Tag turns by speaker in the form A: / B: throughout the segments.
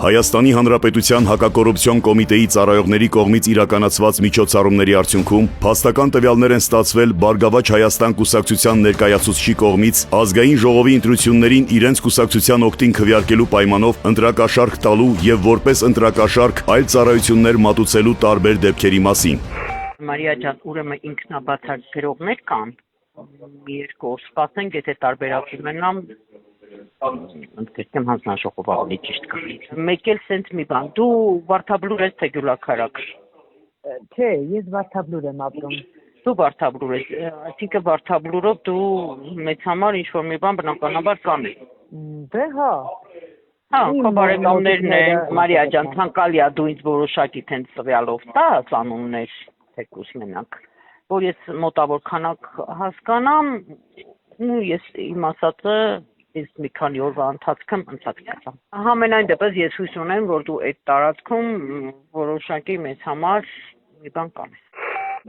A: Հայաստանի Հանրապետության հակակոռուպցիոն կոմիտեի ծառայողների կողմից իրականացված միջոցառումների արդյունքում փաստական տվյալներ են ստացվել Բարգավաճ Հայաստան կուսակցության ներկայացուցչի կողմից ազգային ժողովի ընտրություններին իրենց կուսակցության օգտին քվեարկելու պայմանով ընտրակաշառք տալու եւ որպես ընտրակաշառք այլ ծառայություններ մատուցելու տարբեր դեպքերի մասին։
B: Մարիա ջան, ուրեմն ինքնաբացար գրողներ կան։ Երկու սպասենք, եթե տարբերակում ունենամ ընդգրկեմ հանձնաժողով ավելի ճիշտ կա։ Մեկ էլ սենց մի բան, դու Վարդաբլուր ես թե Գյուլաքարակ։
C: Չէ, ես Վարդաբլուր եմ ապրում։
B: Դու Վարդաբլուր ես, այսինքն Վարդաբլուրով դու մեծ համար ինչ-որ մի բան բնականաբար կանես։
C: Դե հա։
B: Հա, քո բարեկամներն են, Մարիա ջան, ցանկալի է դու ինձ որոշակի տենց տվյալով տաս անուններ, թեկուզ մենակ, որ ես մոտավոր քանակ հասկանամ, ու ես իմ ասածը Ես մի քանի օրվա ընթացքում ընթացկացամ։ Համենայն դեպս ես հույս ունեմ, որ դու այդ տարածքում որոշակի մեծ համար մի բան կանես։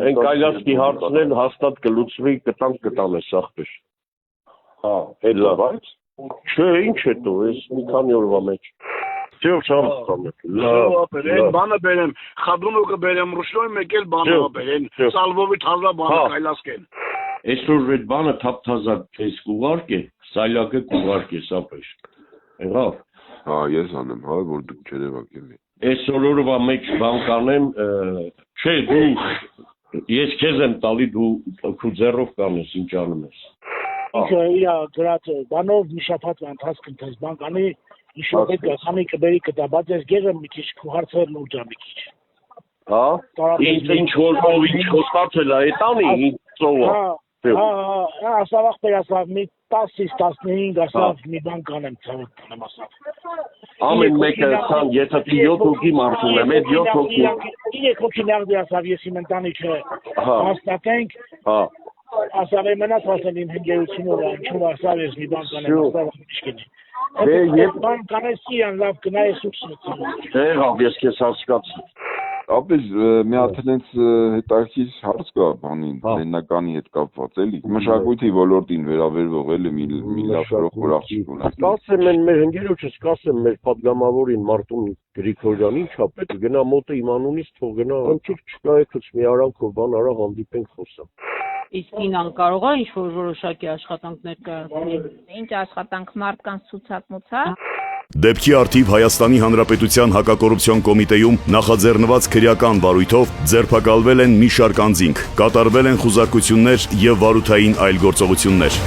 D: Այն կայլասկի հարցն էլ հաստատ կլուծվի կտանես ախպեր։ Հա, այդ լավ է։ Չէ, ինչ է դու, ես մի քանի օրվա մեջ։ Չէ, չեմ։
E: Լավ, բանը բերեմ, խադունը կբերեմ, ռուշնոյ մեկ էլ բանը բերեն, Սալվովի թազա բանը կայլասկեն։
D: Այսօր այդ բանը թափթազա քեզ կուղարկե, սայլակը կուղարկե սապեշ։ Եղավ։
F: Հա, ես անեմ, հա, որ դուք չերևակել եք։
D: Այսօր օրվա մեջ բան կանեմ, չէ, դու ես քեզ եմ տալի դու քու ձեռով կանես, ինչ անում ես։
E: Ինքը իր գրած բանով մի շաբաթ ընթացքում թես բան կանի, ինչ-որ պետք է քանի կբերի կտաբած ես գեղը մի քիչ քու հարցերն ուրջա մի քիչ։
D: Հա։ Ինչ որ խոստացել է, այտանի ինչ ծովը։
E: Հա, ասավ պերասավ մի 10-ից 15 ասավ մի բան կանեմ ցավոտ կանեմ ասավ։
D: Ամեն մեկը ցան, եթե 7 հոգի մարդ ունեմ, այդ 7 հոգի։
E: Իրեք հոգի նարդի ասավ, ես իմ ընտանիքը հաստատենք։
D: Հա։
E: Ասավ մնաց ասել իմ հնգերությունով, ինչու ասավ ես մի բան կանեմ, ասավ ինչքին։
D: Դե եւ
E: բան կանեսի լավ կնայես ուսուցիչ։
D: Դե ես քեզ հասկացա։
F: Ապես մի հատ այնց հետաքրքիր հարց կա բանին, լենականի հետ կապված էլի։ Մշակույթի ոլորտին վերաբերող էլի մի լավ գրող աղջիկ ունենք։
D: Կասեմ մեր ընկերոջս, կասեմ մեր падգամավորին Մարտուն Գրիգորյանին, ինչա պետք է գնա մոտը իմ անունից թող գնա, ընտրիկ չկա եկած մի արանքով բան արա հանդիպենք խոսամ։
B: Իսկ ինան կարող է ինչ-որ որոշակի աշխատանքներ կայացնել։
G: Ինչ աշխատանք մարդկանց ցուցակմուցա։
A: Դեպքի արդիվ Հայաստանի Հանրապետության հակակոռուպցիոն կոմիտեում նախաձեռնված քրեական վարույթով ձերբակալվել են մի շարք անձինք, կատարվել են խուզարկություններ եւ վարութային այլ գործողություններ։